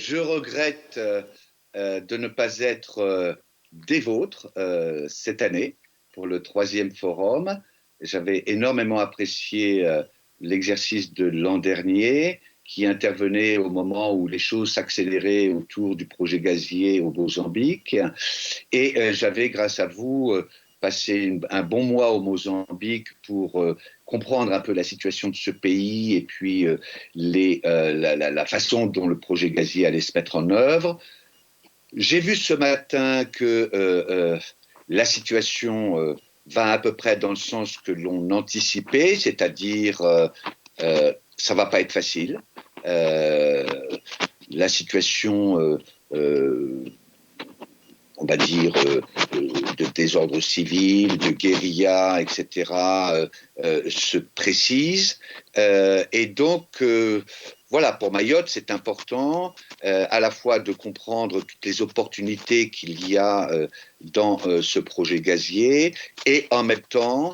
Je regrette de ne pas être des vôtres cette année pour le troisième forum. J'avais énormément apprécié l'exercice de l'an dernier qui intervenait au moment où les choses s'accéléraient autour du projet gazier au Mozambique. Et j'avais, grâce à vous, passé un bon mois au Mozambique pour comprendre un peu la situation de ce pays et puis la façon dont le projet gazier allait se mettre en œuvre. J'ai vu ce matin que la situation va à peu près dans le sens que l'on anticipait, c'est-à-dire ça va pas être facile. Euh, la situation on va dire, de désordre civil, de guérilla, etc., se précise. Et donc, voilà, pour Mayotte, c'est important à la fois de comprendre toutes les opportunités qu'il y a dans ce projet gazier et en même temps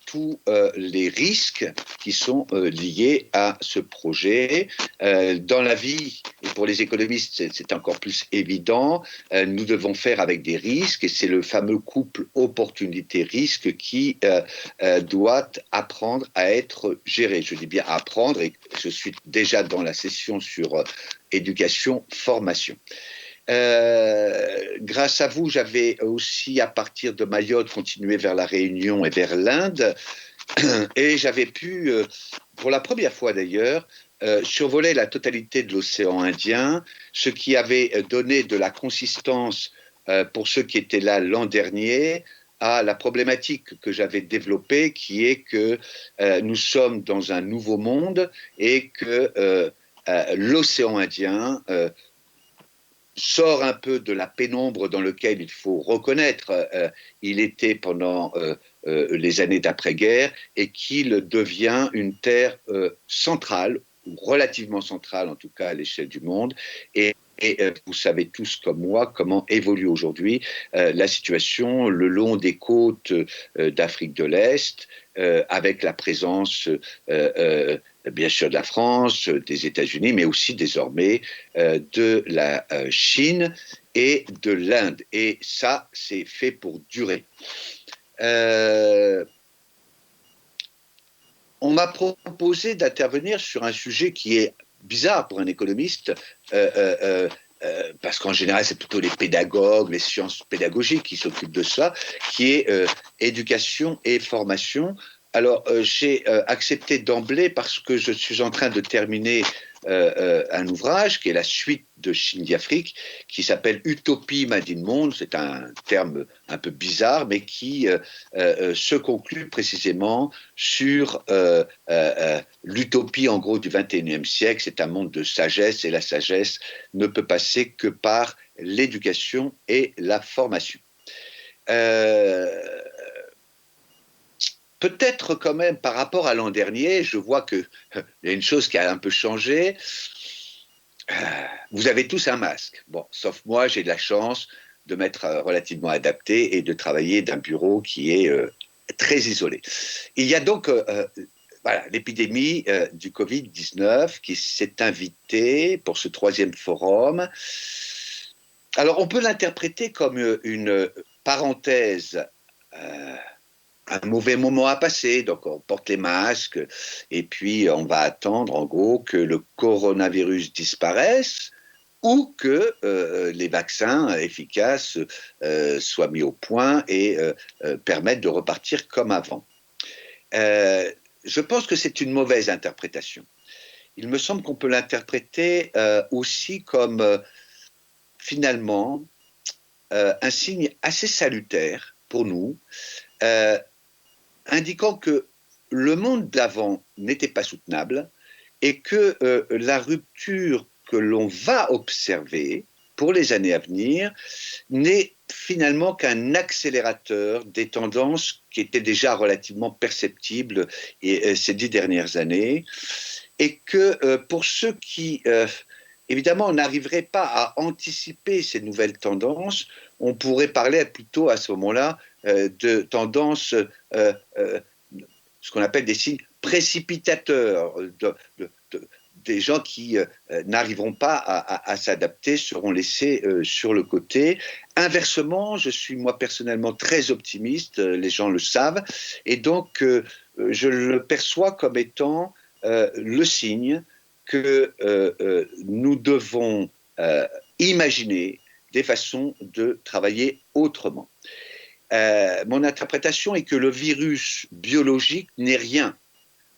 tous les risques qui sont liés à ce projet. Dans la vie, et pour les économistes, c'est encore plus évident, nous devons faire avec des risques et c'est le fameux couple opportunité-risque qui doit apprendre à être géré. Je dis bien apprendre et je suis déjà dans la session sur éducation-formation. Grâce à vous, j'avais aussi, à partir de Mayotte, continué vers la Réunion et vers l'Inde. Et j'avais pu, pour la première fois d'ailleurs, survoler la totalité de l'océan Indien, ce qui avait donné de la consistance pour ceux qui étaient là l'an dernier à la problématique que j'avais développée, qui est que nous sommes dans un nouveau monde et que l'océan Indien sort un peu de la pénombre dans laquelle il faut reconnaître il était pendant les années d'après-guerre et qu'il devient une terre centrale, ou relativement centrale en tout cas à l'échelle du monde. Et vous savez tous comme moi comment évolue aujourd'hui la situation le long des côtes d'Afrique de l'Est, avec la présence bien sûr de la France, des États-Unis, mais aussi désormais de la Chine et de l'Inde. Et ça, c'est fait pour durer. On m'a proposé d'intervenir sur un sujet qui est bizarre pour un économiste, parce qu'en général, c'est plutôt les pédagogues, les sciences pédagogiques qui s'occupent de ça, qui est éducation et formation. Alors, j'ai accepté d'emblée parce que je suis en train de terminer un ouvrage qui est la suite de Chine Afrique, qui s'appelle Utopie Made in Monde. C'est un terme un peu bizarre, mais qui se conclut précisément sur l'utopie en gros du 21e siècle. C'est un monde de sagesse et la sagesse ne peut passer que par l'éducation et la formation. Peut-être quand même par rapport à l'an dernier, je vois qu'il y a une chose qui a un peu changé. Vous avez tous un masque. Bon, sauf moi, j'ai de la chance de m'être relativement adapté et de travailler d'un bureau qui est très isolé. Il y a donc voilà, l'épidémie du Covid-19 qui s'est invitée pour ce troisième forum. Alors, on peut l'interpréter comme une parenthèse, un mauvais moment à passer, donc on porte les masques et puis on va attendre en gros que le coronavirus disparaisse ou que les vaccins efficaces soient mis au point et permettent de repartir comme avant. Je pense que c'est une mauvaise interprétation. Il me semble qu'on peut l'interpréter aussi comme finalement un signe assez salutaire pour nous, indiquant que le monde d'avant n'était pas soutenable et que la rupture que l'on va observer pour les années à venir n'est finalement qu'un accélérateur des tendances qui étaient déjà relativement perceptibles ces 10 dernières années, et que pour ceux qui évidemment n'arriveraient pas à anticiper ces nouvelles tendances, on pourrait parler plutôt à ce moment-là de tendances, ce qu'on appelle des signes précipitateurs, des gens qui n'arriveront pas à s'adapter seront laissés sur le côté. Inversement, je suis moi personnellement très optimiste, les gens le savent, et donc je le perçois comme étant le signe que nous devons imaginer des façons de travailler autrement. Mon interprétation est que le virus biologique n'est rien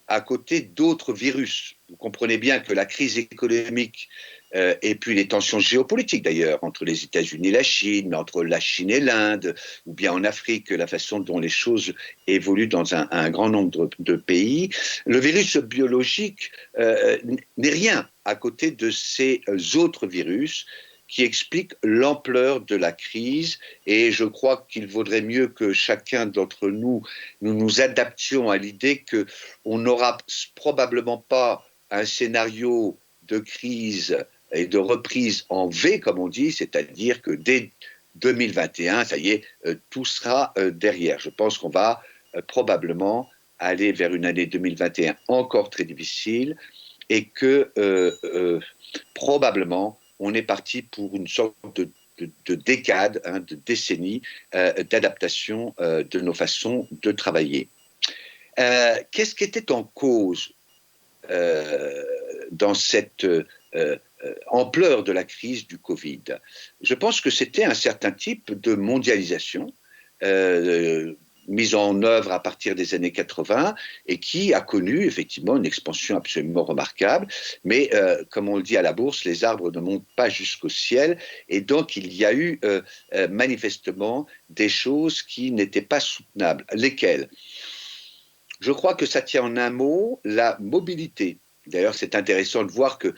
à côté d'autres virus. Vous comprenez bien que la crise économique et puis les tensions géopolitiques d'ailleurs entre les États-Unis et la Chine, entre la Chine et l'Inde, ou bien en Afrique, la façon dont les choses évoluent dans un grand nombre de pays, le virus biologique n'est rien à côté de ces autres virus qui explique l'ampleur de la crise et je crois qu'il vaudrait mieux que chacun d'entre nous nous adaptions à l'idée qu'on n'aura probablement pas un scénario de crise et de reprise en V, comme on dit, c'est-à-dire que dès 2021, ça y est, tout sera derrière. Je pense qu'on va probablement aller vers une année 2021 encore très difficile et que probablement on est parti pour une sorte de décade, de décennie d'adaptation de nos façons de travailler. Qu'est-ce qui était en cause dans cette ampleur de la crise du Covid? Je pense que c'était un certain type de mondialisation mise en œuvre à partir des années 80 et qui a connu effectivement une expansion absolument remarquable. Mais comme on le dit à la bourse, les arbres ne montent pas jusqu'au ciel et donc il y a eu manifestement des choses qui n'étaient pas soutenables. Lesquelles? Je crois que ça tient en un mot la mobilité. D'ailleurs, c'est intéressant de voir que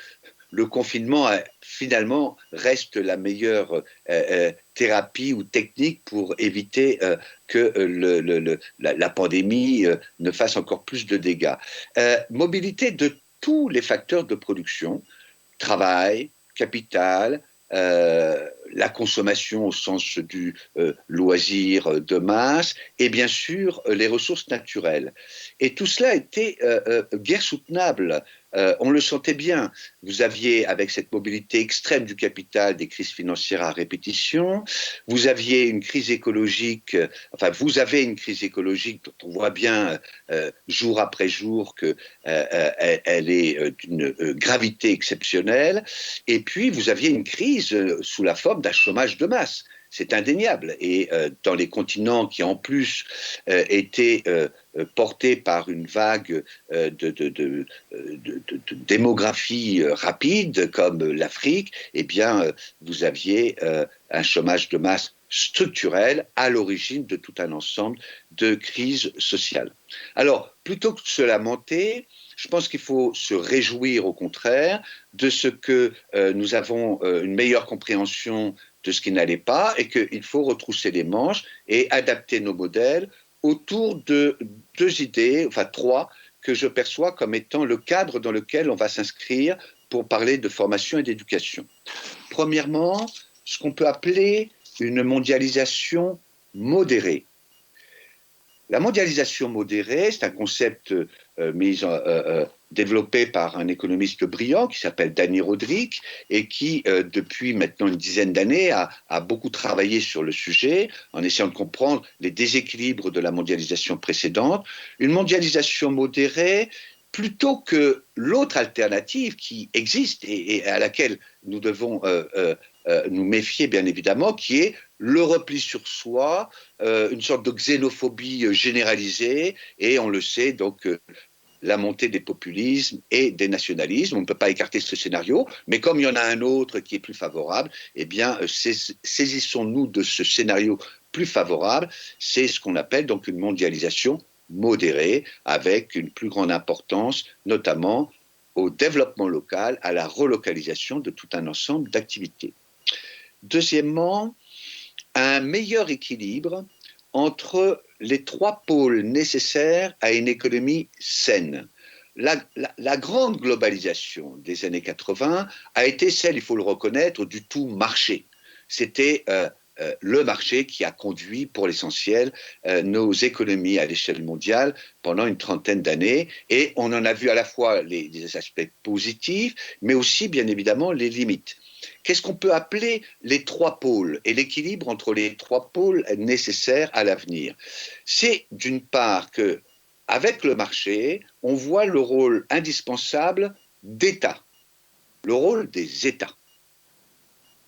le confinement finalement reste la meilleure thérapie ou technique pour éviter que la pandémie ne fasse encore plus de dégâts. Mobilité de tous les facteurs de production, travail, capital, la consommation au sens du loisir de masse et bien sûr les ressources naturelles. Et tout cela était guère soutenable. On le sentait bien. Vous aviez, avec cette mobilité extrême du capital, des crises financières à répétition. Vous aviez une crise écologique, enfin, vous avez une crise écologique dont on voit bien jour après jour qu'elle est d'une gravité exceptionnelle. Et puis, vous aviez une crise sous la forme d'un chômage de masse. C'est indéniable. Et dans les continents qui, en plus, étaient portés par une vague de démographie rapide, comme l'Afrique, eh bien, vous aviez un chômage de masse structurel à l'origine de tout un ensemble de crises sociales. Alors, plutôt que de se lamenter, je pense qu'il faut se réjouir au contraire de ce que nous avons une meilleure compréhension de ce qui n'allait pas et qu'il faut retrousser les manches et adapter nos modèles autour de deux idées, enfin trois, que je perçois comme étant le cadre dans lequel on va s'inscrire pour parler de formation et d'éducation. Premièrement, ce qu'on peut appeler une mondialisation modérée. La mondialisation modérée, c'est un concept développé par un économiste brillant qui s'appelle Dani Rodrik et qui, depuis maintenant une dizaine d'années, a beaucoup travaillé sur le sujet en essayant de comprendre les déséquilibres de la mondialisation précédente. Une mondialisation modérée, plutôt que l'autre alternative qui existe et à laquelle nous devons nous méfier bien évidemment, qui est le repli sur soi, une sorte de xénophobie généralisée, et on le sait, donc la montée des populismes et des nationalismes. On ne peut pas écarter ce scénario, mais comme il y en a un autre qui est plus favorable, eh bien, saisissons-nous de ce scénario plus favorable. C'est ce qu'on appelle donc une mondialisation modérée, avec une plus grande importance, notamment au développement local, à la relocalisation de tout un ensemble d'activités. Deuxièmement, un meilleur équilibre entre les trois pôles nécessaires à une économie saine. La grande globalisation des années 80 a été celle, il faut le reconnaître, du tout marché. C'était le marché qui a conduit pour l'essentiel nos économies à l'échelle mondiale pendant une trentaine d'années. Et on en a vu à la fois les aspects positifs, mais aussi bien évidemment les limites. Qu'est-ce qu'on peut appeler les trois pôles et l'équilibre entre les trois pôles nécessaires à l'avenir? C'est d'une part que, avec le marché, on voit le rôle indispensable d'États, le rôle des États.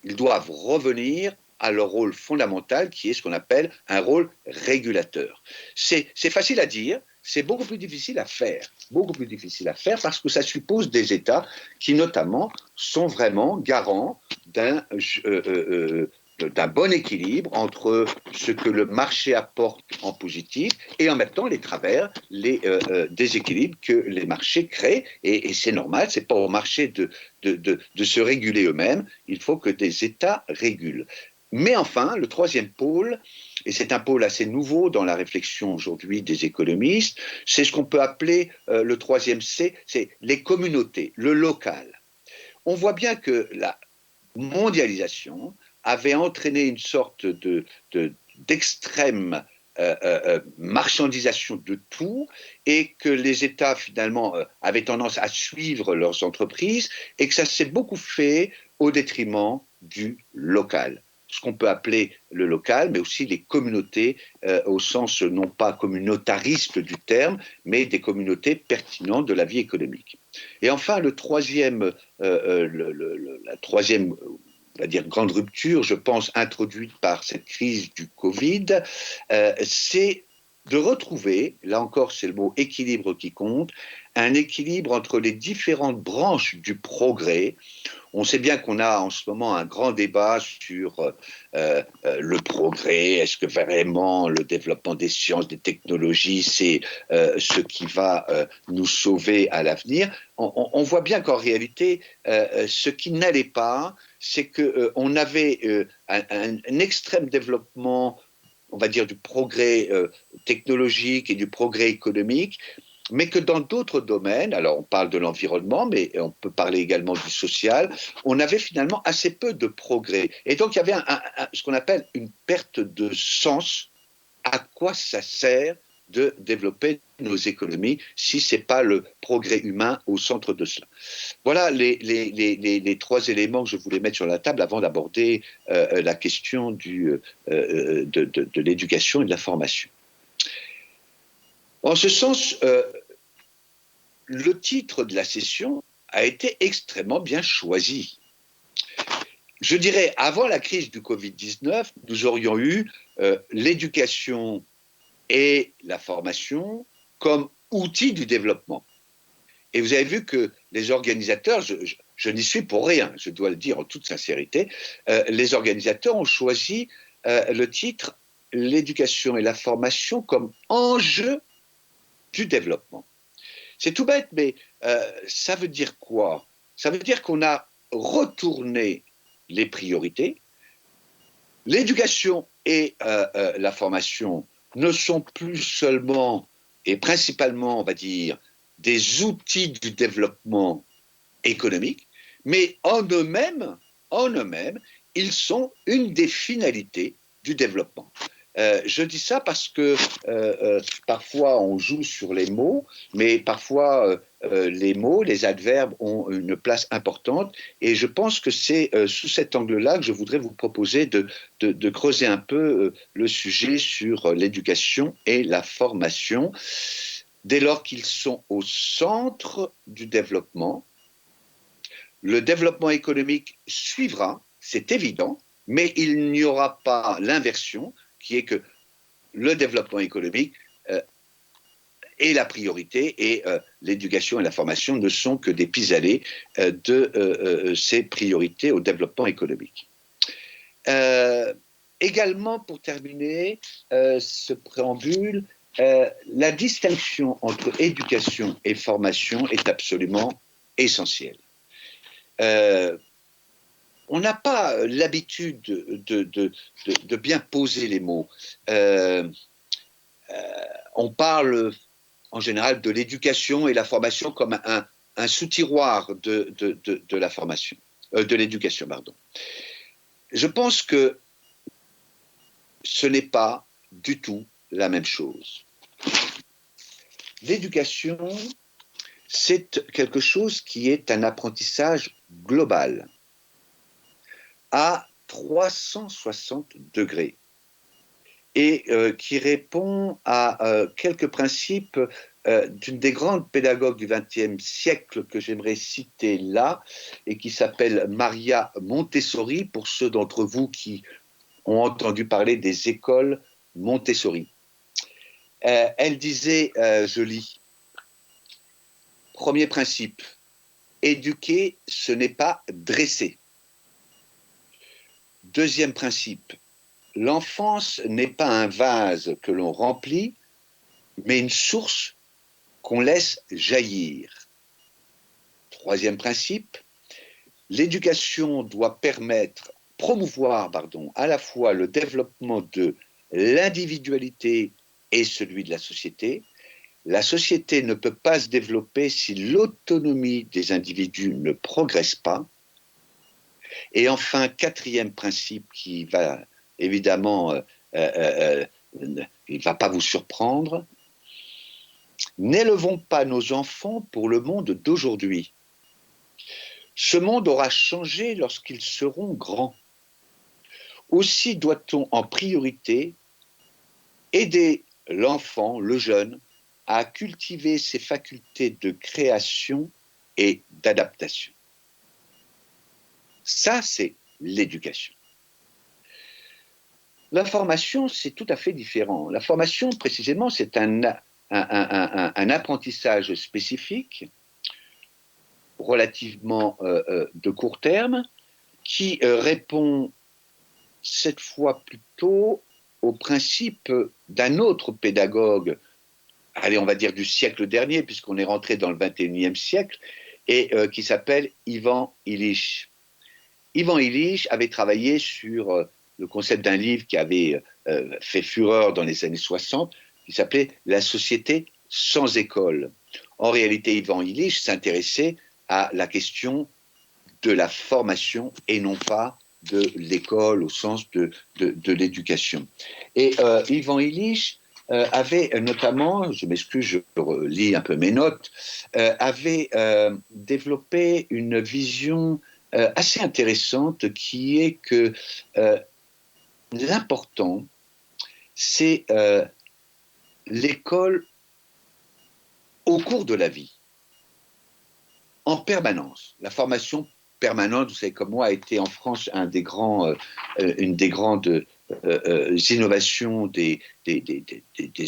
Ils doivent revenir à leur rôle fondamental qui est ce qu'on appelle un rôle régulateur. C'est facile à dire, c'est beaucoup plus difficile à faire. Beaucoup plus difficile à faire parce que ça suppose des États qui notamment sont vraiment garants d'un bon équilibre entre ce que le marché apporte en positif et en même temps les travers, les déséquilibres que les marchés créent. Et c'est normal, c'est pas au marché de se réguler eux-mêmes, il faut que des États régulent. Mais enfin, le troisième pôle, et c'est un pôle assez nouveau dans la réflexion aujourd'hui des économistes, c'est ce qu'on peut appeler le troisième C, c'est les communautés, le local. On voit bien que la mondialisation avait entraîné une sorte d'extrême marchandisation de tout et que les États finalement avaient tendance à suivre leurs entreprises et que ça s'est beaucoup fait au détriment du local. Ce qu'on peut appeler le local, mais aussi les communautés au sens non pas communautariste du terme, mais des communautés pertinentes de la vie économique. Et enfin, la troisième, on va dire, grande rupture, je pense, introduite par cette crise du Covid, c'est de retrouver, là encore c'est le mot équilibre qui compte, un équilibre entre les différentes branches du progrès. On sait bien qu'on a en ce moment un grand débat sur le progrès. Est-ce que vraiment le développement des sciences, des technologies, c'est ce qui va nous sauver à l'avenir? On voit bien qu'en réalité, ce qui n'allait pas, c'est qu'on avait un extrême développement, on va dire, du progrès technologique et du progrès économique, mais que dans d'autres domaines, alors on parle de l'environnement, mais on peut parler également du social, on avait finalement assez peu de progrès. Et donc il y avait ce qu'on appelle une perte de sens. À quoi ça sert de développer nos économies si ce n'est pas le progrès humain au centre de cela? Voilà les trois éléments que je voulais mettre sur la table avant d'aborder la question de l'éducation et de la formation. En ce sens, le titre de la session a été extrêmement bien choisi. Je dirais, avant la crise du Covid-19, nous aurions eu l'éducation et la formation comme outils du développement. Et vous avez vu que les organisateurs, je n'y suis pour rien, je dois le dire en toute sincérité, les organisateurs ont choisi le titre « L'éducation et la formation comme enjeu du développement ». C'est tout bête, mais ça veut dire quoi? Ça veut dire qu'on a retourné les priorités. L'éducation et la formation ne sont plus seulement et principalement, on va dire, des outils du développement économique, mais en eux-mêmes, ils sont une des finalités du développement. Je dis ça parce que parfois on joue sur les mots, mais parfois les mots, les adverbes ont une place importante et je pense que c'est sous cet angle-là que je voudrais vous proposer de creuser un peu le sujet sur l'éducation et la formation. Dès lors qu'ils sont au centre du développement, le développement économique suivra, c'est évident, mais il n'y aura pas l'inversion, qui est que le développement économique est la priorité et l'éducation et la formation ne sont que des pis-aller de ces priorités au développement économique. Également, pour terminer ce préambule, la distinction entre éducation et formation est absolument essentielle. On n'a pas l'habitude de bien poser les mots. On parle en général de l'éducation et la formation comme un sous-tiroir de la formation, de l'éducation, pardon. Je pense que ce n'est pas du tout la même chose. L'éducation, c'est quelque chose qui est un apprentissage global, à 360 degrés, et qui répond à quelques principes d'une des grandes pédagogues du XXe siècle que j'aimerais citer là, et qui s'appelle Maria Montessori, pour ceux d'entre vous qui ont entendu parler des écoles Montessori. Elle disait, je lis, premier principe, éduquer, ce n'est pas dresser. Deuxième principe, l'enfance n'est pas un vase que l'on remplit, mais une source qu'on laisse jaillir. Troisième principe, l'éducation doit promouvoir à la fois le développement de l'individualité et celui de la société. La société ne peut pas se développer si l'autonomie des individus ne progresse pas. Et enfin, quatrième principe qui va évidemment, il ne va pas vous surprendre, n'élevons pas nos enfants pour le monde d'aujourd'hui. Ce monde aura changé lorsqu'ils seront grands. Aussi doit-on en priorité aider l'enfant, le jeune, à cultiver ses facultés de création et d'adaptation. Ça, c'est l'éducation. La formation, c'est tout à fait différent. La formation, précisément, c'est un apprentissage spécifique, relativement de court terme, qui répond cette fois plutôt au principe d'un autre pédagogue, allez, on va dire du siècle dernier, puisqu'on est rentré dans le XXIe siècle, et qui s'appelle Ivan Illich. Ivan Illich avait travaillé sur le concept d'un livre qui avait fait fureur dans les années 60, qui s'appelait « La société sans école ». En réalité, Ivan Illich s'intéressait à la question de la formation et non pas de l'école au sens de l'éducation. Et Ivan Illich avait notamment, je m'excuse, je relis un peu mes notes, avait développé une vision assez intéressante qui est que l'important, c'est l'école au cours de la vie, en permanence. La formation permanente, vous savez comme moi, a été en France une des grandes innovations des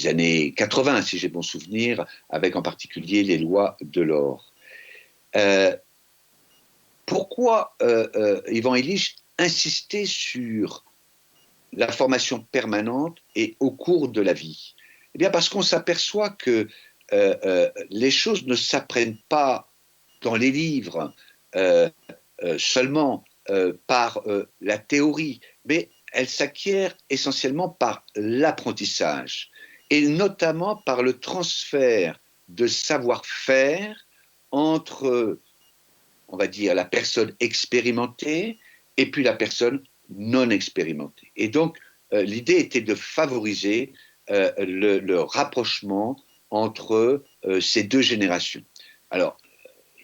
années 80, si j'ai bon souvenir, avec en particulier les lois Delors. Pourquoi Ivan Illich insistait sur la formation permanente et au cours de la vie? Eh bien parce qu'on s'aperçoit que les choses ne s'apprennent pas dans les livres seulement par la théorie, mais elles s'acquièrent essentiellement par l'apprentissage et notamment par le transfert de savoir-faire entre, on va dire, la personne expérimentée et puis la personne non expérimentée. Et donc, l'idée était de favoriser le rapprochement entre ces deux générations. Alors,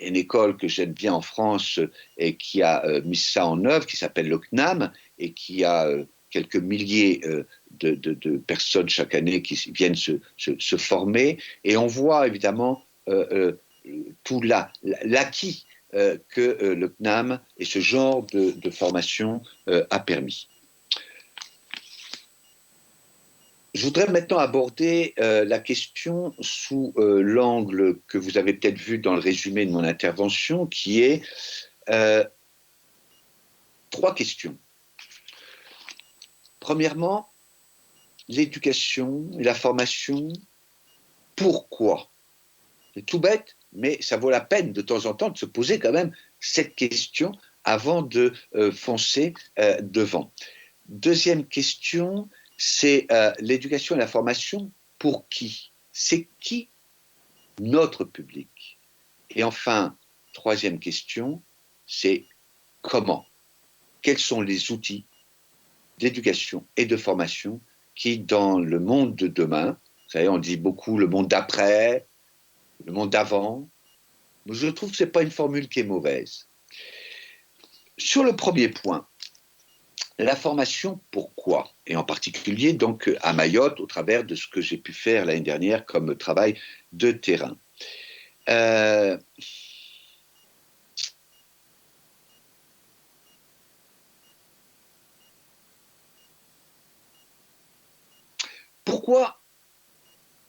une école que j'aime bien en France et qui a mis ça en œuvre, qui s'appelle le CNAM et qui a quelques milliers de personnes chaque année qui viennent se former. Et on voit évidemment tout l'acquis que le CNAM et ce genre de formation a permis. Je voudrais maintenant aborder la question sous l'angle que vous avez peut-être vu dans le résumé de mon intervention, qui est trois questions. Premièrement, l'éducation et la formation, pourquoi? C'est tout bête, mais ça vaut la peine de temps en temps de se poser quand même cette question avant de foncer devant. Deuxième question, c'est l'éducation et la formation pour qui? C'est qui notre public? Et enfin, troisième question, c'est comment? Quels sont les outils d'éducation et de formation qui, dans le monde de demain, vous savez, on dit beaucoup le monde d'après, le monde d'avant, je trouve que ce n'est pas une formule qui est mauvaise. Sur le premier point, la formation, pourquoi? Et en particulier donc à Mayotte, au travers de ce que j'ai pu faire l'année dernière comme travail de terrain. Pourquoi?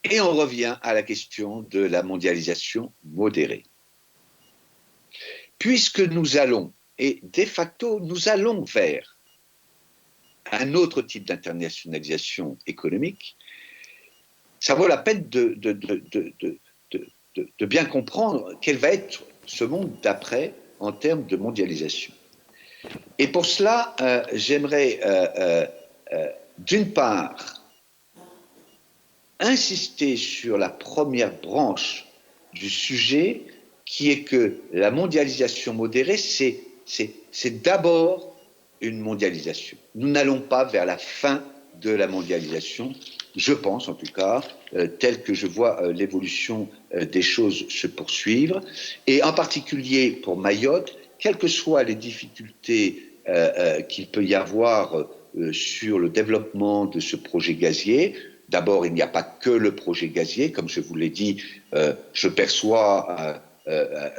Et on revient à la question de la mondialisation modérée. Puisque nous allons, et de facto nous allons vers un autre type d'internationalisation économique, ça vaut la peine de bien comprendre quel va être ce monde d'après en termes de mondialisation. Et pour cela, j'aimerais d'une part insister sur la première branche du sujet, qui est que la mondialisation modérée, c'est d'abord une mondialisation. Nous n'allons pas vers la fin de la mondialisation, je pense en tout cas, tel que je vois l'évolution des choses se poursuivre, et en particulier pour Mayotte, quelles que soient les difficultés qu'il peut y avoir sur le développement de ce projet gazier. D'abord, il n'y a pas que le projet gazier, comme je vous l'ai dit, je perçois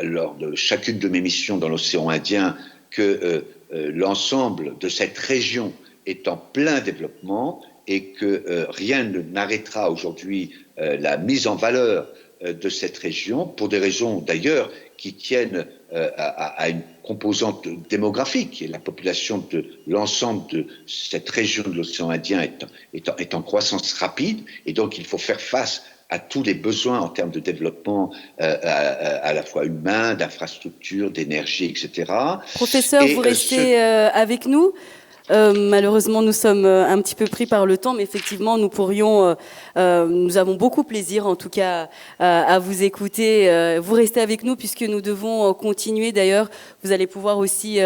lors de chacune de mes missions dans l'océan Indien que l'ensemble de cette région est en plein développement et que rien n'arrêtera aujourd'hui la mise en valeur de cette région, pour des raisons d'ailleurs qui tiennent à une composante démographique. Et la population de l'ensemble de cette région de l'océan Indien est en croissance rapide, et donc il faut faire face à tous les besoins en termes de développement à la fois humain, d'infrastructures, d'énergie, etc. Professeur, vous restez avec nous. Malheureusement, nous sommes un petit peu pris par le temps, mais effectivement, nous avons beaucoup plaisir, en tout cas, à vous écouter. Vous restez avec nous puisque nous devons continuer. D'ailleurs, vous allez pouvoir aussi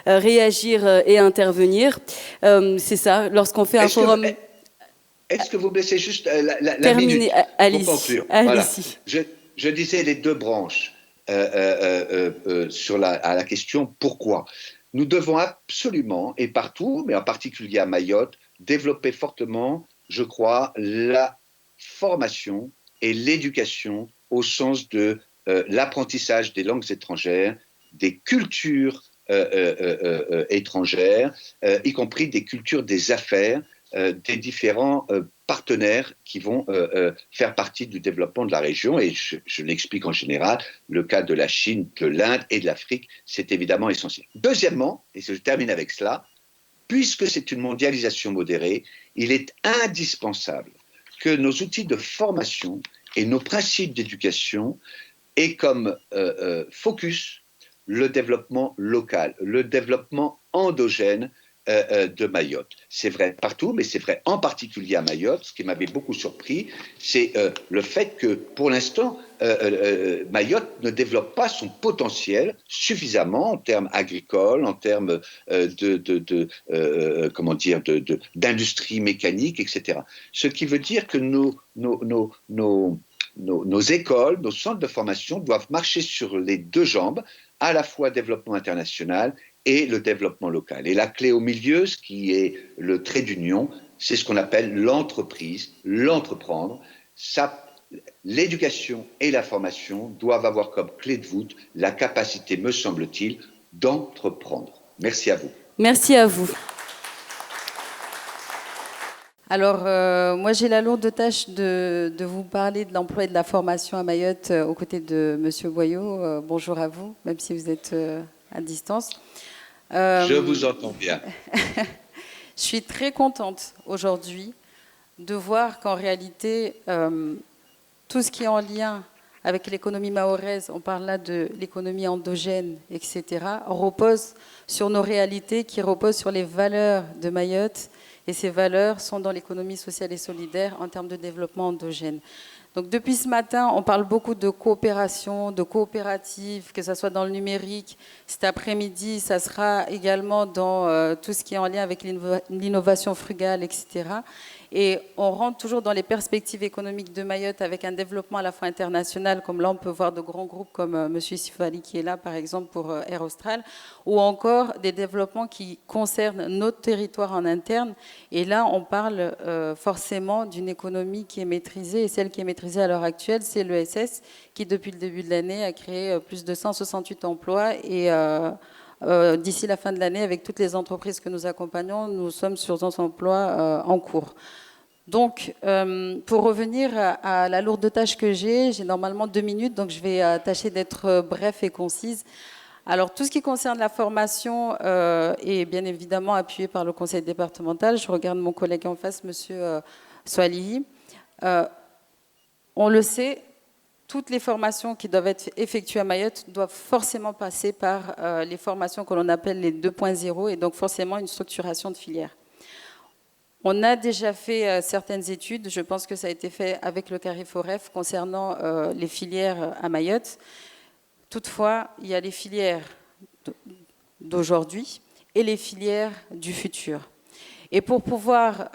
réagir et intervenir. C'est ça, lorsqu'on fait un forum... Est-ce que vous me laissez juste la minute pour conclure? Voilà. Je disais les deux branches à la question pourquoi. Nous devons absolument, et partout, mais en particulier à Mayotte, développer fortement, je crois, la formation et l'éducation au sens de l'apprentissage des langues étrangères, des cultures étrangères, y compris des cultures des affaires, des différents partenaires qui vont faire partie du développement de la région. Et je l'explique en général, le cas de la Chine, de l'Inde et de l'Afrique, c'est évidemment essentiel. Deuxièmement, et je termine avec cela, puisque c'est une mondialisation modérée, il est indispensable que nos outils de formation et nos principes d'éducation aient comme focus le développement local, le développement endogène de Mayotte. C'est vrai partout, mais c'est vrai en particulier à Mayotte. Ce qui m'avait beaucoup surpris, c'est le fait que, pour l'instant, Mayotte ne développe pas son potentiel suffisamment en termes agricoles, en termes d'industrie mécanique, etc. Ce qui veut dire que nos écoles, nos centres de formation doivent marcher sur les deux jambes, à la fois développement international et le développement local. Et la clé au milieu, ce qui est le trait d'union, c'est ce qu'on appelle l'entreprise, l'entreprendre. L'éducation et la formation doivent avoir comme clé de voûte la capacité, me semble-t-il, d'entreprendre. Merci à vous. Merci à vous. Alors, moi, j'ai la lourde tâche de vous parler de l'emploi et de la formation à Mayotte aux côtés de Monsieur Boyau. Bonjour à vous, même si vous êtes à distance. Je vous entends bien. Je suis très contente aujourd'hui de voir qu'en réalité, tout ce qui est en lien avec l'économie mahoraise, on parle là de l'économie endogène, etc., repose sur nos réalités, qui reposent sur les valeurs de Mayotte. Et ces valeurs sont dans l'économie sociale et solidaire en termes de développement endogène. Donc depuis ce matin, on parle beaucoup de coopération, de coopérative, que ce soit dans le numérique. Cet après-midi, ça sera également dans tout ce qui est en lien avec l'innovation frugale, etc. Et on rentre toujours dans les perspectives économiques de Mayotte avec un développement à la fois international, comme là on peut voir de grands groupes comme M. Sifali qui est là par exemple pour Air Austral, ou encore des développements qui concernent notre territoire en interne. Et là on parle forcément d'une économie qui est maîtrisée, et celle qui est maîtrisée à l'heure actuelle, c'est l'ESS qui depuis le début de l'année a créé plus de 168 emplois et d'ici la fin de l'année, avec toutes les entreprises que nous accompagnons, nous sommes sur 100 emplois en cours. Donc, pour revenir à la lourde tâche que j'ai normalement 2 minutes, donc je vais tâcher d'être bref et concise. Alors, tout ce qui concerne la formation est bien évidemment appuyé par le conseil départemental. Je regarde mon collègue en face, Monsieur Swalihi. On le sait, toutes les formations qui doivent être effectuées à Mayotte doivent forcément passer par les formations que l'on appelle les 2.0 et donc forcément une structuration de filière. On a déjà fait certaines études, je pense que ça a été fait avec le CARIFOREF concernant les filières à Mayotte. Toutefois, il y a les filières d'aujourd'hui et les filières du futur. Et pour pouvoir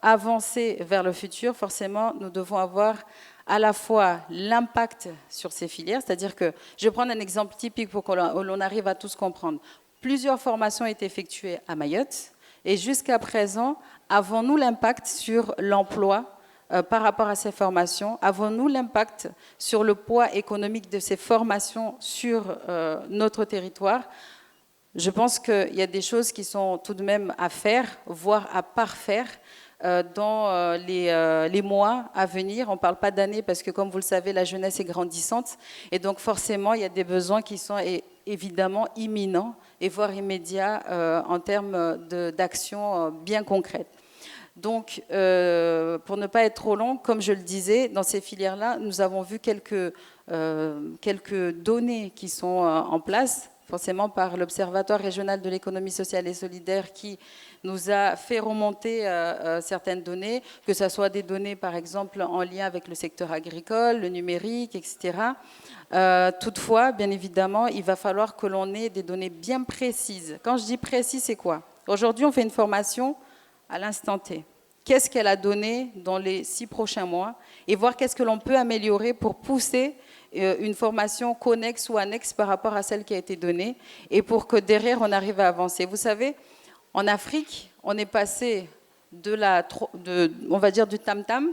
avancer vers le futur, forcément, nous devons avoir à la fois l'impact sur ces filières, c'est-à-dire que, je vais prendre un exemple typique pour que l'on arrive à tous comprendre. Plusieurs formations ont été effectuées à Mayotte, et jusqu'à présent, avons-nous l'impact sur l'emploi par rapport à ces formations? Avons-nous l'impact sur le poids économique de ces formations sur notre territoire? Je pense qu'il y a des choses qui sont tout de même à faire, voire à parfaire dans les mois à venir. On ne parle pas d'années parce que, comme vous le savez, la jeunesse est grandissante. Et donc, forcément, il y a des besoins qui sont évidemment imminents et voire immédiats en termes d'actions bien concrètes. Donc, pour ne pas être trop long, comme je le disais, dans ces filières-là, nous avons vu quelques données qui sont en place, forcément par l'Observatoire régional de l'économie sociale et solidaire qui nous a fait remonter certaines données, que ce soit des données par exemple en lien avec le secteur agricole, le numérique, etc. Toutefois, bien évidemment, il va falloir que l'on ait des données bien précises. Quand je dis précis, c'est quoi? Aujourd'hui, on fait une formation à l'instant T. Qu'est-ce qu'elle a donné dans les 6 prochains mois et voir qu'est-ce que l'on peut améliorer pour pousser une formation connexe ou annexe par rapport à celle qui a été donnée et pour que derrière on arrive à avancer. Vous savez, en Afrique, on est passé on va dire du tam-tam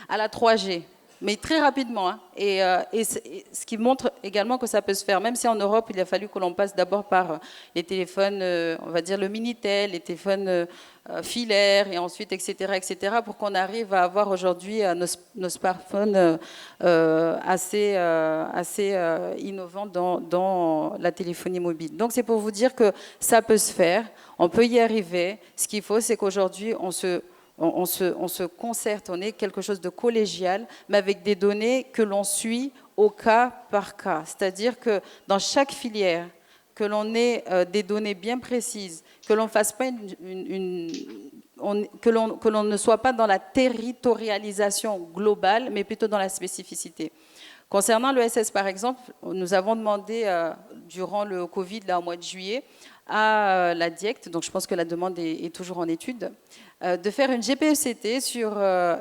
à la 3G, mais très rapidement. Hein. Et ce qui montre également que ça peut se faire, même si en Europe, il a fallu que l'on passe d'abord par les téléphones, on va dire le Minitel, les téléphones filaires, et ensuite, etc., pour qu'on arrive à avoir aujourd'hui nos smartphones assez innovants dans la téléphonie mobile. Donc, c'est pour vous dire que ça peut se faire, on peut y arriver. Ce qu'il faut, c'est qu'aujourd'hui, on se concerte, on est quelque chose de collégial, mais avec des données que l'on suit au cas par cas. C'est-à-dire que dans chaque filière, que l'on ait des données bien précises, que l'on fasse pas que l'on ne soit pas dans la territorialisation globale, mais plutôt dans la spécificité. Concernant l'ESS, par exemple, nous avons demandé, durant le Covid, là, au mois de juillet, à la DIECT, donc je pense que la demande est toujours en étude, de faire une GPECT sur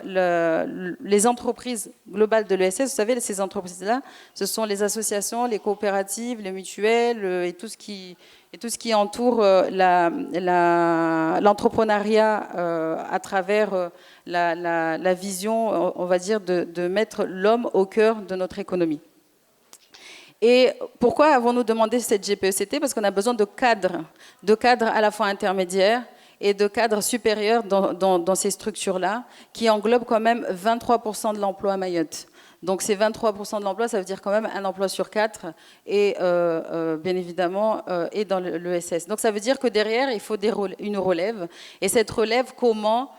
les entreprises globales de l'ESS. Vous savez, ces entreprises-là, ce sont les associations, les coopératives, les mutuelles et tout ce qui entoure l'entrepreneuriat à travers la vision, on va dire, de mettre l'homme au cœur de notre économie. Et pourquoi avons-nous demandé cette GPECT? Parce qu'on a besoin de cadres à la fois intermédiaires et de cadres supérieurs dans ces structures-là, qui englobent quand même 23% de l'emploi à Mayotte. Donc ces 23% de l'emploi, ça veut dire quand même un emploi sur 4, et bien évidemment, et dans l'ESS. Donc ça veut dire que derrière, il faut une relève. Et cette relève, comment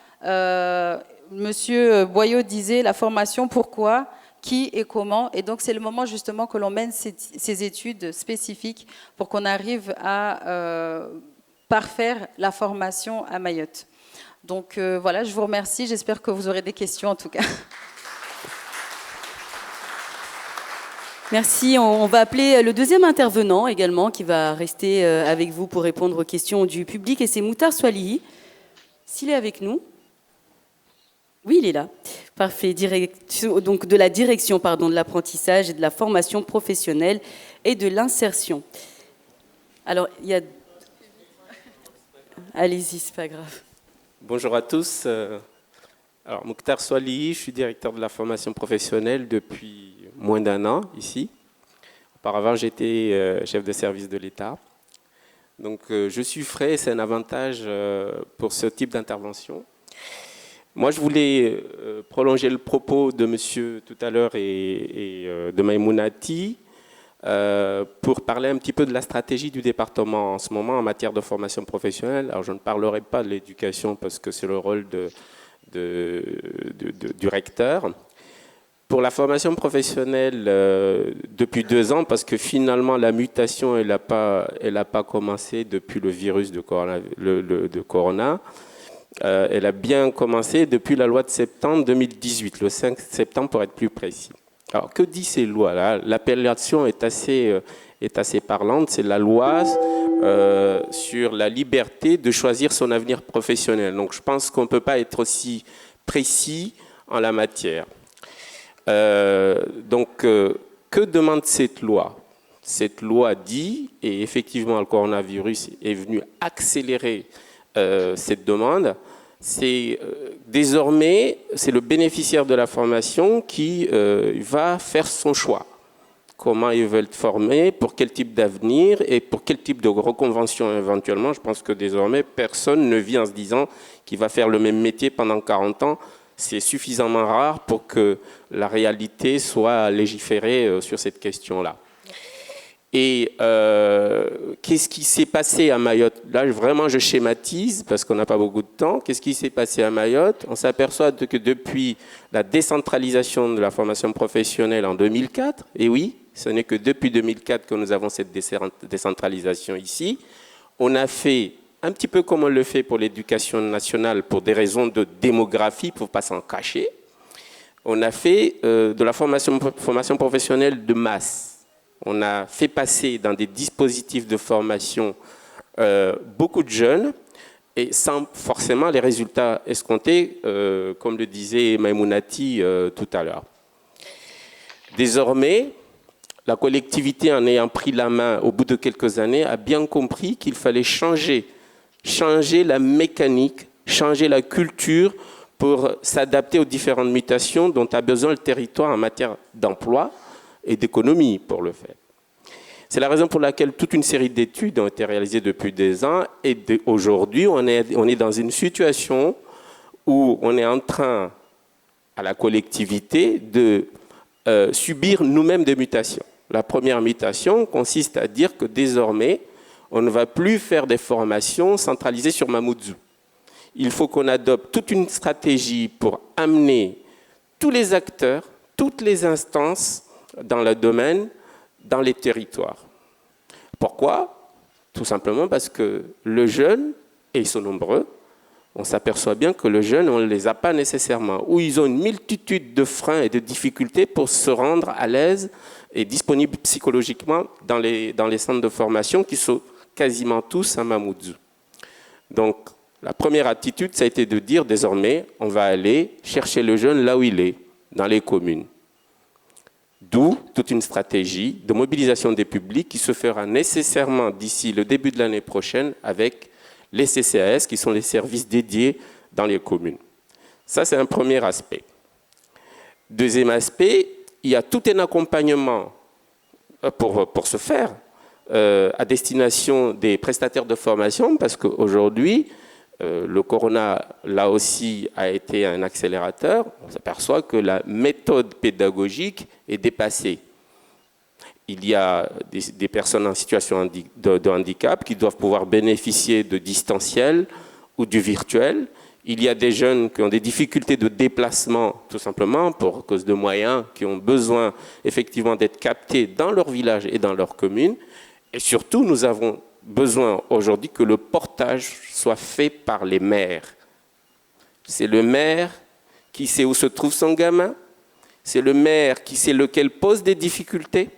Monsieur Boyot disait, la formation, pourquoi, qui et comment. Et donc c'est le moment justement que l'on mène ces études spécifiques pour qu'on arrive à parfaire la formation à Mayotte. Donc voilà, je vous remercie. J'espère que vous aurez des questions en tout cas. Merci. On va appeler le deuxième intervenant également qui va rester avec vous pour répondre aux questions du public. Et c'est Moutar Swalihi. S'il est avec nous. Oui, il est là. Parfait. Donc de la direction de l'apprentissage et de la formation professionnelle et de l'insertion. Alors, il y a... Allez-y, c'est pas grave. Bonjour à tous. Alors, Moutar Swalihi, je suis directeur de la formation professionnelle depuis moins d'1 an ici. Auparavant, j'étais chef de service de l'État. Donc, je suis frais, c'est un avantage pour ce type d'intervention. Moi, je voulais prolonger le propos de monsieur tout à l'heure et de Maïmounati pour parler un petit peu de la stratégie du département en ce moment en matière de formation professionnelle. Alors, je ne parlerai pas de l'éducation parce que c'est le rôle du recteur. Pour la formation professionnelle, depuis 2 ans, parce que finalement la mutation, elle n'a pas commencé depuis le virus de Corona. Elle a bien commencé depuis la loi de septembre 2018, le 5 septembre pour être plus précis. Alors, que dit ces lois-là? L'appellation est assez parlante. C'est la loi sur la liberté de choisir son avenir professionnel. Donc, je pense qu'on ne peut pas être aussi précis en la matière. Que demande cette loi? Cette loi dit, et effectivement le coronavirus est venu accélérer cette demande, c'est désormais c'est le bénéficiaire de la formation qui va faire son choix. Comment ils veulent être formés, pour quel type d'avenir et pour quel type de reconvention éventuellement. Je pense que désormais personne ne vit en se disant qu'il va faire le même métier pendant 40 ans. C'est suffisamment rare pour que la réalité soit légiférée sur cette question-là. Et qu'est-ce qui s'est passé à Mayotte? Là, vraiment, je schématise parce qu'on n'a pas beaucoup de temps. Qu'est-ce qui s'est passé à Mayotte? On s'aperçoit que depuis la décentralisation de la formation professionnelle en 2004, et oui, ce n'est que depuis 2004 que nous avons cette décentralisation ici, on a fait un petit peu comme on le fait pour l'éducation nationale, pour des raisons de démographie, pour ne pas s'en cacher. On a fait de la formation professionnelle de masse. On a fait passer dans des dispositifs de formation beaucoup de jeunes et sans forcément les résultats escomptés, comme le disait Maïmounati tout à l'heure. Désormais, la collectivité, en ayant pris la main au bout de quelques années, a bien compris qu'il fallait changer la mécanique, changer la culture pour s'adapter aux différentes mutations dont a besoin le territoire en matière d'emploi et d'économie pour le faire. C'est la raison pour laquelle toute une série d'études ont été réalisées depuis des ans et aujourd'hui on est dans une situation où on est en train, à la collectivité, de subir nous-mêmes des mutations. La première mutation consiste à dire que désormais, on ne va plus faire des formations centralisées sur Mamoudzou. Il faut qu'on adopte toute une stratégie pour amener tous les acteurs, toutes les instances dans le domaine, dans les territoires. Pourquoi? Tout simplement parce que le jeune, et ils sont nombreux, on s'aperçoit bien que le jeune, on ne les a pas nécessairement, ou ils ont une multitude de freins et de difficultés pour se rendre à l'aise et disponibles psychologiquement dans les centres de formation qui sont quasiment tous à Mamoudzou. Donc, la première attitude, ça a été de dire désormais, on va aller chercher le jeune là où il est, dans les communes. D'où toute une stratégie de mobilisation des publics qui se fera nécessairement d'ici le début de l'année prochaine avec les CCAS, qui sont les services dédiés dans les communes. Ça, c'est un premier aspect. Deuxième aspect, il y a tout un accompagnement pour ce faire à destination des prestataires de formation, parce qu'aujourd'hui, le corona, là aussi, a été un accélérateur. On s'aperçoit que la méthode pédagogique est dépassée. Il y a des personnes en situation de handicap qui doivent pouvoir bénéficier de distanciel ou du virtuel. Il y a des jeunes qui ont des difficultés de déplacement, tout simplement, pour cause de moyens, qui ont besoin effectivement d'être captés dans leur village et dans leur commune. Et surtout, nous avons besoin aujourd'hui que le portage soit fait par les maires. C'est le maire qui sait où se trouve son gamin, c'est le maire c'est lequel pose des difficultés.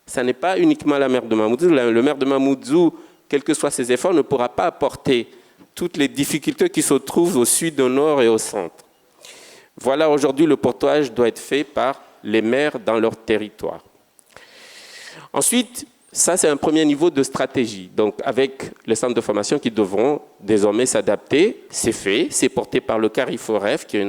Ça n'est pas uniquement la maire de Mamoudzou. Le maire de Mamoudzou, quels que soient ses efforts, ne pourra pas apporter toutes les difficultés qui se trouvent au sud, au nord et au centre. Voilà, aujourd'hui, le portage doit être fait par les maires dans leur territoire. Ensuite, ça, c'est un premier niveau de stratégie. Donc, avec les centres de formation qui devront désormais s'adapter, c'est fait, c'est porté par le CARIFOREF, qui est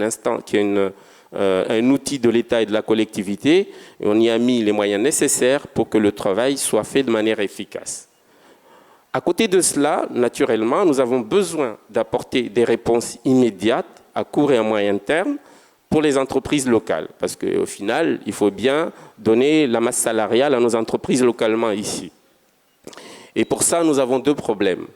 un outil de l'État et de la collectivité, et on y a mis les moyens nécessaires pour que le travail soit fait de manière efficace. À côté de cela, naturellement, nous avons besoin d'apporter des réponses immédiates, à court et à moyen terme, pour les entreprises locales. Parce qu'au final, il faut bien donner la masse salariale à nos entreprises localement ici. Et pour ça, nous avons deux problèmes.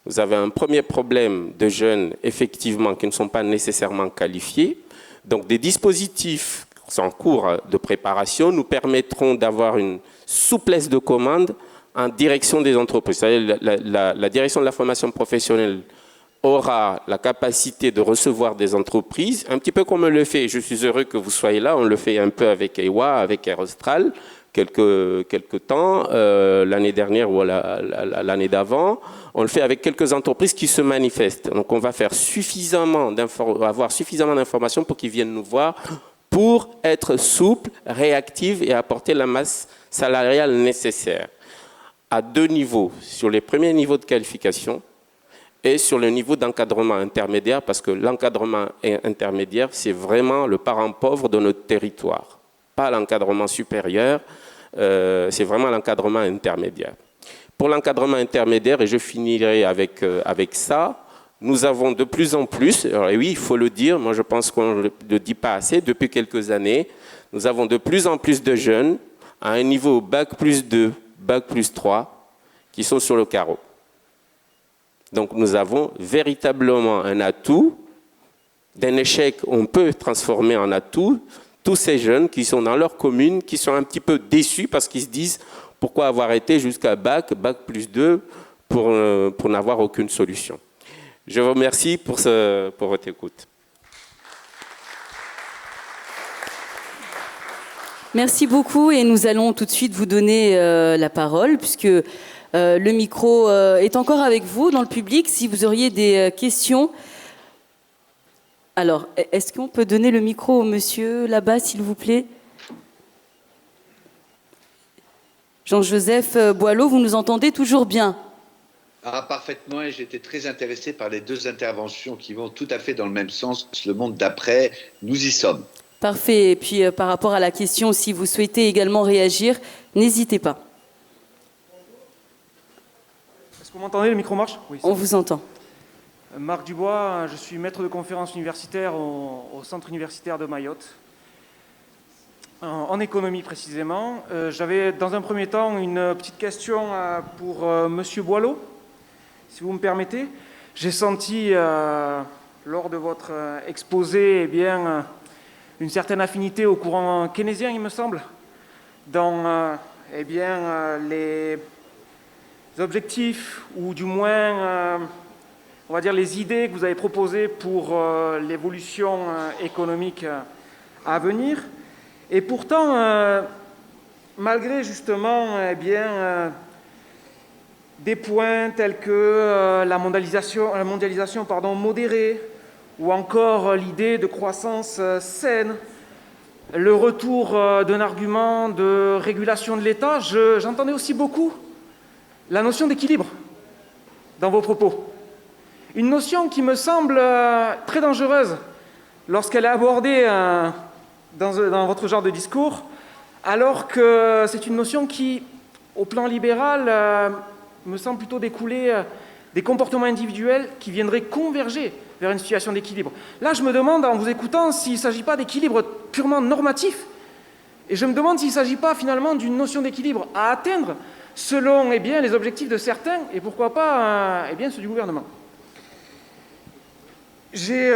Vous avez un premier problème de jeunes, effectivement, qui ne sont pas nécessairement qualifiés. Donc, des dispositifs en cours de préparation nous permettront d'avoir une souplesse de commande en direction des entreprises. La direction de la formation professionnelle aura la capacité de recevoir des entreprises, un petit peu comme on le fait, je suis heureux que vous soyez là, on le fait un peu avec EWA, avec Air Austral, quelques temps, l'année dernière ou l'année d'avant, on le fait avec quelques entreprises qui se manifestent. Donc on va faire avoir suffisamment d'informations pour qu'ils viennent nous voir, pour être souple, réactive et apporter la masse salariale nécessaire. À deux niveaux, sur les premiers niveaux de qualification, et sur le niveau d'encadrement intermédiaire, parce que l'encadrement intermédiaire, c'est vraiment le parent pauvre de notre territoire. Pas l'encadrement supérieur, c'est vraiment l'encadrement intermédiaire. Pour l'encadrement intermédiaire, et je finirai avec ça, nous avons de plus en plus, alors oui, il faut le dire, moi je pense qu'on ne le dit pas assez, depuis quelques années, nous avons de plus en plus de jeunes à un niveau Bac plus 2, Bac plus 3, qui sont sur le carreau. Donc nous avons véritablement un atout. D'un échec, on peut transformer en atout tous ces jeunes qui sont dans leur commune, qui sont un petit peu déçus parce qu'ils se disent pourquoi avoir été jusqu'à Bac plus 2 pour n'avoir aucune solution. Je vous remercie pour votre écoute. Merci beaucoup et nous allons tout de suite vous donner la parole puisque le micro est encore avec vous dans le public. Si vous auriez des questions. Alors, est-ce qu'on peut donner le micro au monsieur là-bas, s'il vous plaît? Jean-Joseph Boileau, vous nous entendez toujours bien? Parfaitement, et j'étais très intéressé par les deux interventions qui vont tout à fait dans le même sens. Le monde d'après, nous y sommes. Parfait. Et puis, par rapport à la question, si vous souhaitez également réagir, n'hésitez pas. Est-ce que vous m'entendez? Le micro marche? Oui, on vous entend. Marc Dubois, je suis maître de conférences universitaires au Centre universitaire de Mayotte, en économie précisément. J'avais dans un premier temps une petite question pour Monsieur Boileau, si vous me permettez. J'ai senti lors de votre exposé une certaine affinité au courant keynésien, il me semble, dans les objectifs ou du moins on va dire les idées que vous avez proposées pour l'évolution économique à venir. Et pourtant, malgré justement des points tels que la mondialisation modérée, ou encore l'idée de croissance saine, le retour d'un argument de régulation de l'État, j'entendais aussi beaucoup la notion d'équilibre dans vos propos. Une notion qui me semble très dangereuse lorsqu'elle est abordée dans votre genre de discours, alors que c'est une notion qui, au plan libéral, me semble plutôt découler des comportements individuels qui viendraient converger vers une situation d'équilibre. Là, je me demande, en vous écoutant, s'il ne s'agit pas d'équilibre purement normatif, et je me demande s'il ne s'agit pas finalement d'une notion d'équilibre à atteindre selon les objectifs de certains, et pourquoi pas ceux du gouvernement. J'ai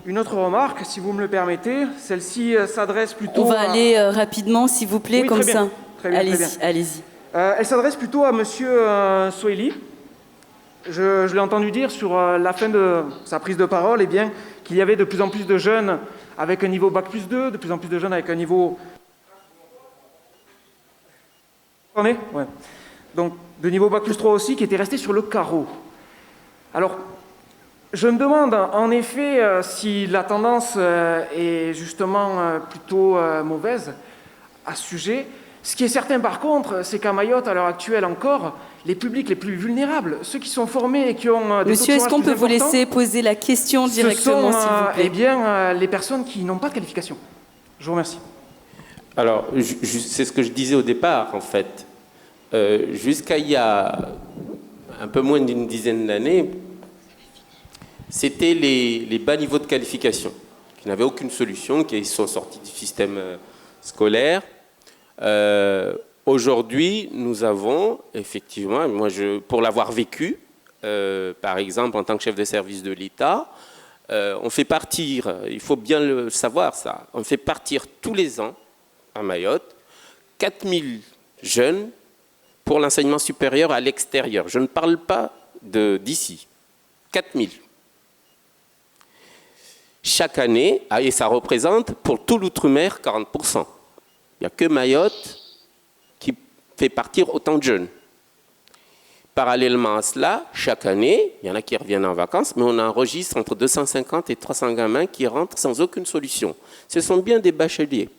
une autre remarque, si vous me le permettez. Celle-ci s'adresse plutôt... On va aller rapidement, s'il vous plaît, oui, comme ça. Très bien, allez-y. Elle s'adresse plutôt à Monsieur Soeli. Je l'ai entendu dire sur la fin de sa prise de parole qu'il y avait de plus en plus de jeunes avec un niveau Bac+2, de plus en plus de jeunes avec un niveau... Ouais. Donc, de niveau Bac+3 aussi, qui étaient restés sur le carreau. Alors, je me demande en effet si la tendance est justement plutôt mauvaise à ce sujet. Ce qui est certain par contre, c'est qu'à Mayotte, à l'heure actuelle encore, les publics les plus vulnérables, ceux qui sont formés et qui ont des Monsieur, est-ce qu'on peut vous laisser poser la question directement, s'il vous plaît? Eh bien, les personnes qui n'ont pas de qualification. Je vous remercie. Alors, c'est ce que je disais au départ, en fait. Jusqu'à il y a un peu moins d'une dizaine d'années, c'était les bas niveaux de qualification qui n'avaient aucune solution, qui sont sortis du système scolaire. Aujourd'hui, nous avons effectivement, pour l'avoir vécu, par exemple en tant que chef de service de l'État, on fait partir, il faut bien le savoir ça, on fait partir tous les ans à Mayotte 4000 jeunes pour l'enseignement supérieur à l'extérieur. Je ne parle pas d'ici. 4000. Chaque année, et ça représente pour tout l'outre-mer 40%. Il n'y a que Mayotte qui fait partir autant de jeunes. Parallèlement à cela, chaque année, il y en a qui reviennent en vacances, mais on enregistre entre 250 et 300 gamins qui rentrent sans aucune solution. Ce sont bien des bacheliers.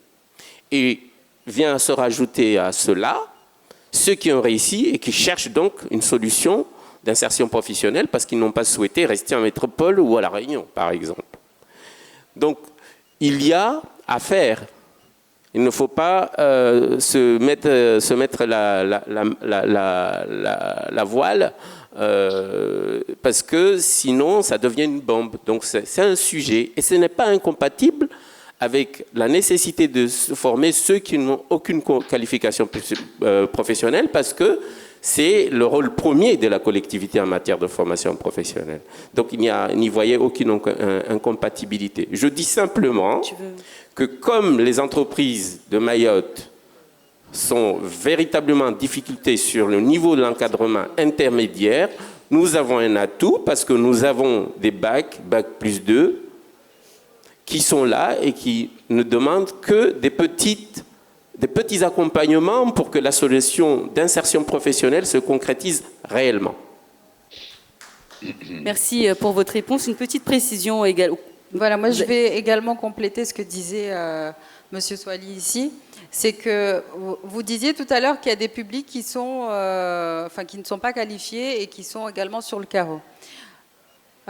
Et vient à se rajouter à cela ceux qui ont réussi et qui cherchent donc une solution d'insertion professionnelle parce qu'ils n'ont pas souhaité rester en métropole ou à La Réunion, par exemple. Donc, il y a à faire. Il ne faut pas se mettre la voile parce que sinon, ça devient une bombe. Donc, c'est un sujet et ce n'est pas incompatible avec la nécessité de se former ceux qui n'ont aucune qualification professionnelle parce que c'est le rôle premier de la collectivité en matière de formation professionnelle. Donc il n'y voyait aucune incompatibilité. Je dis simplement que comme les entreprises de Mayotte sont véritablement en difficulté sur le niveau de l'encadrement intermédiaire, nous avons un atout parce que nous avons des Bac+2, qui sont là et qui ne demandent que des petits accompagnements pour que la solution d'insertion professionnelle se concrétise réellement. Merci pour votre réponse. Une petite précision également. Voilà, moi je vais également compléter ce que disait Monsieur Soili ici. C'est que vous disiez tout à l'heure qu'il y a des publics qui ne sont pas qualifiés et qui sont également sur le carreau.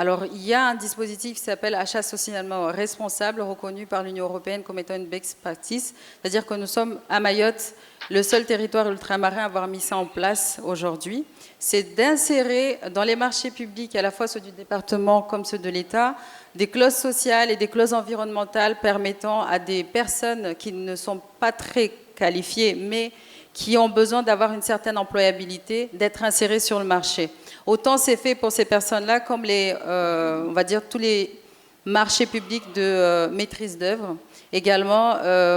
Alors, il y a un dispositif qui s'appelle achat socialement responsable, reconnu par l'Union européenne comme étant une best practice. C'est-à-dire que nous sommes à Mayotte, le seul territoire ultramarin à avoir mis ça en place aujourd'hui. C'est d'insérer dans les marchés publics, à la fois ceux du département comme ceux de l'État, des clauses sociales et des clauses environnementales permettant à des personnes qui ne sont pas très qualifiées, mais qui ont besoin d'avoir une certaine employabilité, d'être insérées sur le marché. Autant c'est fait pour ces personnes-là, comme on va dire tous les marchés publics de maîtrise d'œuvre, également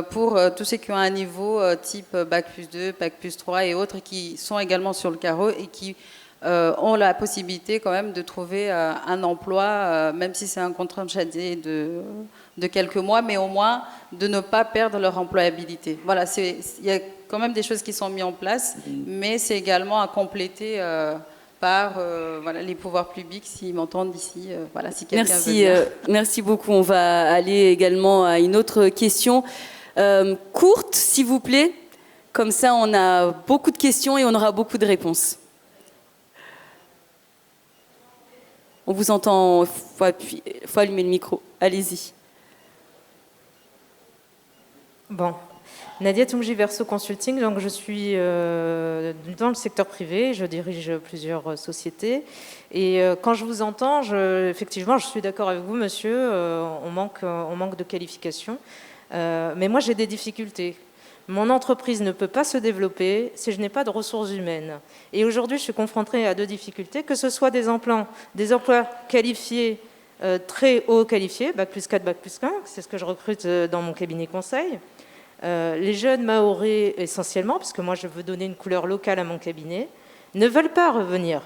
pour tous ceux qui ont un niveau type Bac+2, Bac+3 et autres, qui sont également sur le carreau et qui ont la possibilité quand même de trouver un emploi, même si c'est un contrat de quelques mois, mais au moins de ne pas perdre leur employabilité. Voilà, il y a quand même des choses qui sont mises en place, mais c'est également à compléter par les pouvoirs publics, s'ils m'entendent d'ici. Si quelqu'un veut bien. Merci beaucoup. On va aller également à une autre question. Courte, s'il vous plaît. Comme ça, on a beaucoup de questions et on aura beaucoup de réponses. On vous entend. Il faut allumer le micro. Allez-y. Bon. Nadia Toumji Verso Consulting, donc je suis dans le secteur privé, je dirige plusieurs sociétés et quand je vous entends, effectivement je suis d'accord avec vous monsieur, on manque de qualification, mais moi j'ai des difficultés. Mon entreprise ne peut pas se développer si je n'ai pas de ressources humaines. Et aujourd'hui je suis confrontée à deux difficultés, que ce soit des emplois qualifiés, très haut qualifiés, Bac+4, Bac+1, c'est ce que je recrute dans mon cabinet conseil. Les jeunes mahorais essentiellement, parce que moi je veux donner une couleur locale à mon cabinet, ne veulent pas revenir.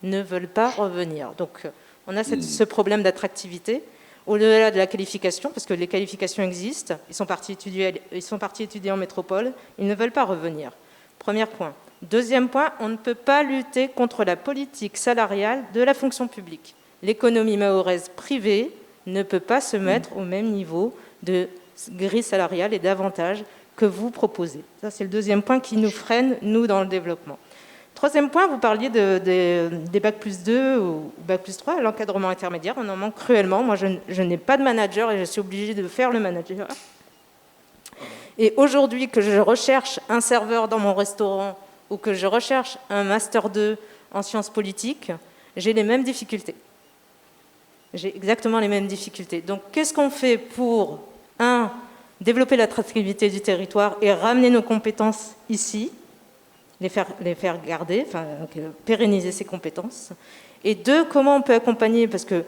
Donc on a ce problème d'attractivité. au-delà de la qualification, parce que les qualifications existent, ils sont partis étudier en métropole, ils ne veulent pas revenir. Premier point. Deuxième point, on ne peut pas lutter contre la politique salariale de la fonction publique. L'économie mahoraise privée ne peut pas se mettre au même niveau de grille salariale et d'avantages que vous proposez. Ça, c'est le deuxième point qui nous freine, nous, dans le développement. Troisième point, vous parliez des Bac plus 2 ou Bac plus 3, l'encadrement intermédiaire, on en manque cruellement. Moi, je n'ai pas de manager et je suis obligée de faire le manager. Et aujourd'hui, que je recherche un serveur dans mon restaurant ou que je recherche un Master 2 en sciences politiques, j'ai les mêmes difficultés. J'ai exactement les mêmes difficultés. Donc, qu'est-ce qu'on fait pour, développer l'attractivité du territoire et ramener nos compétences ici, les faire garder, enfin, pérenniser ces compétences. Et deux, comment on peut accompagner, parce que,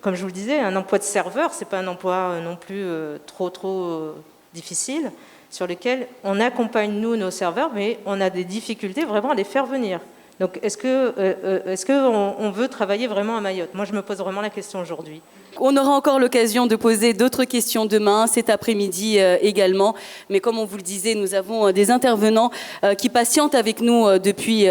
comme je vous le disais, un emploi de serveur, ce n'est pas un emploi non plus trop difficile, sur lequel on accompagne, nous, nos serveurs, mais on a des difficultés vraiment à les faire venir. Donc, est-ce qu'on veut travailler vraiment à Mayotte? Moi, je me pose vraiment la question aujourd'hui. On aura encore l'occasion de poser d'autres questions demain, cet après-midi également. Mais comme on vous le disait, nous avons des intervenants qui patientent avec nous depuis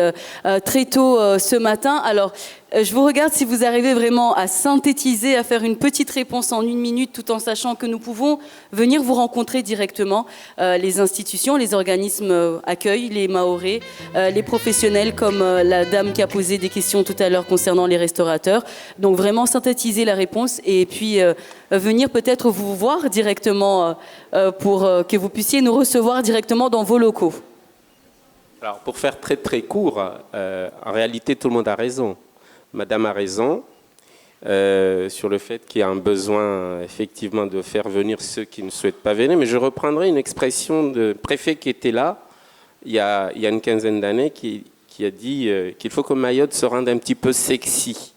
très tôt ce matin. Alors, je vous regarde si vous arrivez vraiment à synthétiser, à faire une petite réponse en 1 minute, tout en sachant que nous pouvons venir vous rencontrer directement. Les institutions, les organismes accueillent les Mahorais, les professionnels comme la dame qui a posé des questions tout à l'heure concernant les restaurateurs. Donc vraiment synthétiser la réponse et puis venir peut-être vous voir directement pour que vous puissiez nous recevoir directement dans vos locaux. Alors pour faire très très court, en réalité tout le monde a raison. Madame a raison sur le fait qu'il y a un besoin effectivement de faire venir ceux qui ne souhaitent pas venir, mais je reprendrai une expression de préfet qui était là il y a une quinzaine d'années qui a dit qu'il faut que Mayotte se rende un petit peu sexy.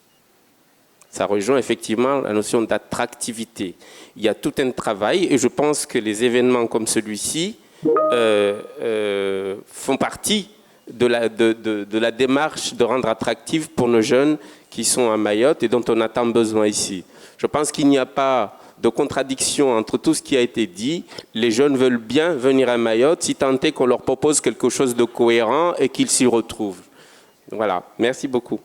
Ça rejoint effectivement la notion d'attractivité. Il y a tout un travail et je pense que les événements comme celui-ci font partie de la démarche de rendre attractif pour nos jeunes qui sont à Mayotte et dont on a tant besoin ici. Je pense qu'il n'y a pas de contradiction entre tout ce qui a été dit. Les jeunes veulent bien venir à Mayotte si tant est qu'on leur propose quelque chose de cohérent et qu'ils s'y retrouvent. Voilà, merci beaucoup.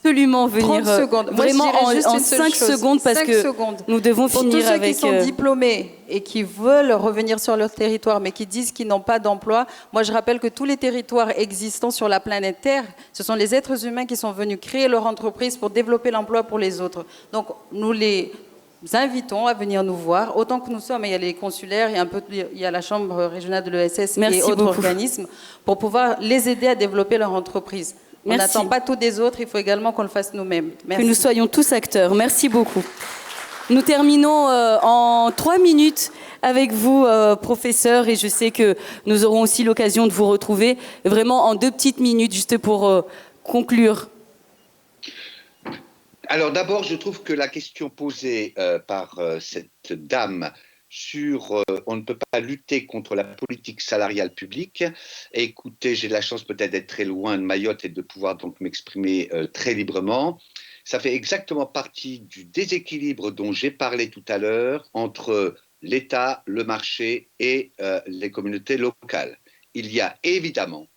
Absolument venir 30 secondes. vraiment en 5 secondes parce que nous devons finir avec... Pour tous ceux qui sont diplômés et qui veulent revenir sur leur territoire mais qui disent qu'ils n'ont pas d'emploi, moi je rappelle que tous les territoires existants sur la planète Terre, ce sont les êtres humains qui sont venus créer leur entreprise pour développer l'emploi pour les autres. Donc nous les invitons à venir nous voir, autant que nous sommes, il y a les consulaires, il y a la Chambre régionale de l'ESS et autres organismes, pour pouvoir les aider à développer leur entreprise. On n'attend pas tout des autres, il faut également qu'on le fasse nous-mêmes. Que nous soyons tous acteurs. Merci beaucoup. Nous terminons en 3 minutes avec vous, professeur, et je sais que nous aurons aussi l'occasion de vous retrouver vraiment en 2 petites minutes, juste pour conclure. Alors d'abord, je trouve que la question posée par cette dame sur on ne peut pas lutter contre la politique salariale publique. Et écoutez, j'ai de la chance peut-être d'être très loin de Mayotte et de pouvoir donc m'exprimer très librement. Ça fait exactement partie du déséquilibre dont j'ai parlé tout à l'heure entre l'État, le marché et les communautés locales. Il y a évidemment,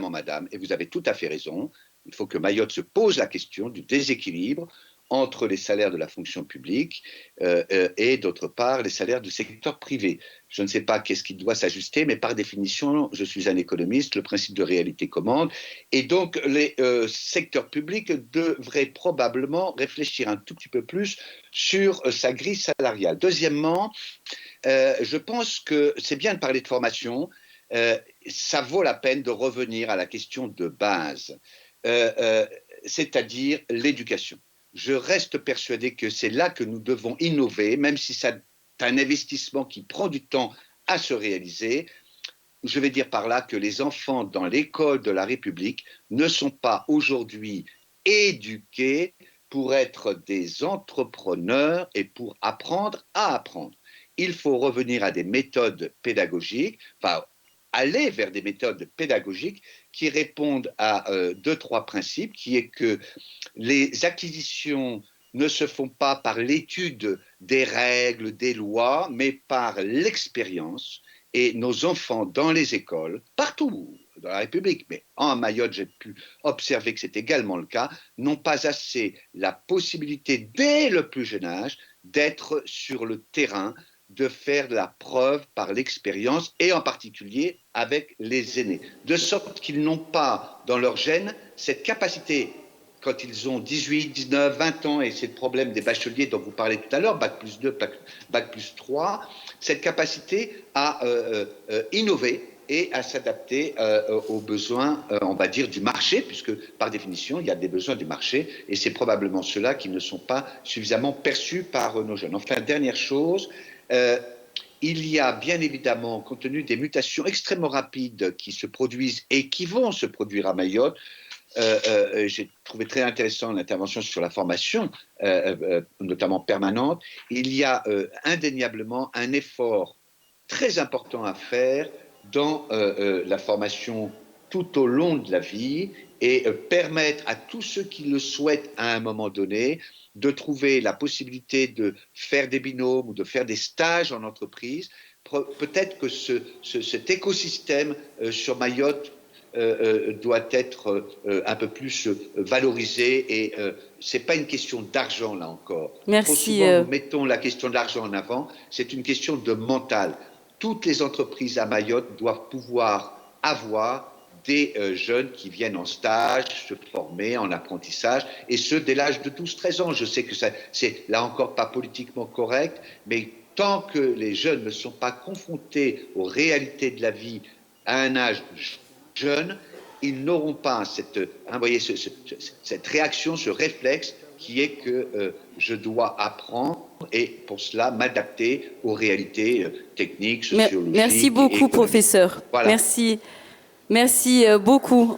madame, et vous avez tout à fait raison, il faut que Mayotte se pose la question du déséquilibre entre les salaires de la fonction publique et d'autre part les salaires du secteur privé. Je ne sais pas qu'est-ce qui doit s'ajuster, mais par définition, je suis un économiste, le principe de réalité commande, et donc les secteurs publics devraient probablement réfléchir un tout petit peu plus sur sa grille salariale. Deuxièmement, je pense que c'est bien de parler de formation, ça vaut la peine de revenir à la question de base, c'est-à-dire l'éducation. Je reste persuadé que c'est là que nous devons innover, même si c'est un investissement qui prend du temps à se réaliser. Je vais dire par là que les enfants dans l'école de la République ne sont pas aujourd'hui éduqués pour être des entrepreneurs et pour apprendre à apprendre. Il faut revenir à des méthodes pédagogiques, enfin aller vers des méthodes pédagogiques qui répondent à 2-3 principes, qui est que les acquisitions ne se font pas par l'étude des règles, des lois, mais par l'expérience. Et nos enfants dans les écoles, partout dans la République, mais en Mayotte, j'ai pu observer que c'est également le cas, n'ont pas assez la possibilité, dès le plus jeune âge, d'être sur le terrain, de faire la preuve par l'expérience et en particulier avec les aînés. De sorte qu'ils n'ont pas dans leur gène cette capacité, quand ils ont 18, 19, 20 ans, et c'est le problème des bacheliers dont vous parlez tout à l'heure, bac plus 2, bac plus 3, cette capacité à innover et à s'adapter aux besoins, on va dire, du marché, puisque par définition, il y a des besoins du marché, et c'est probablement ceux-là qui ne sont pas suffisamment perçus par nos jeunes. Enfin, dernière chose, il y a bien évidemment, compte tenu des mutations extrêmement rapides qui se produisent et qui vont se produire à Mayotte, j'ai trouvé très intéressant l'intervention sur la formation, notamment permanente. Il y a indéniablement un effort très important à faire dans la formation tout au long de la vie et permettre à tous ceux qui le souhaitent à un moment donné de trouver la possibilité de faire des binômes ou de faire des stages en entreprise. Peut-être que cet écosystème sur Mayotte doit être un peu plus valorisé et c'est pas une question d'argent là encore. Merci. Trop souvent nous mettons la question de l'argent en avant, c'est une question de mental. Toutes les entreprises à Mayotte doivent pouvoir avoir des jeunes qui viennent en stage, se former en apprentissage, et ce dès l'âge de 12-13 ans. Je sais que c'est là encore pas politiquement correct, mais tant que les jeunes ne sont pas confrontés aux réalités de la vie à un âge jeune, ils n'auront pas cette réaction, ce réflexe qui est que je dois apprendre et pour cela m'adapter aux réalités techniques, sociologiques. Merci beaucoup, professeur. Voilà. Merci beaucoup.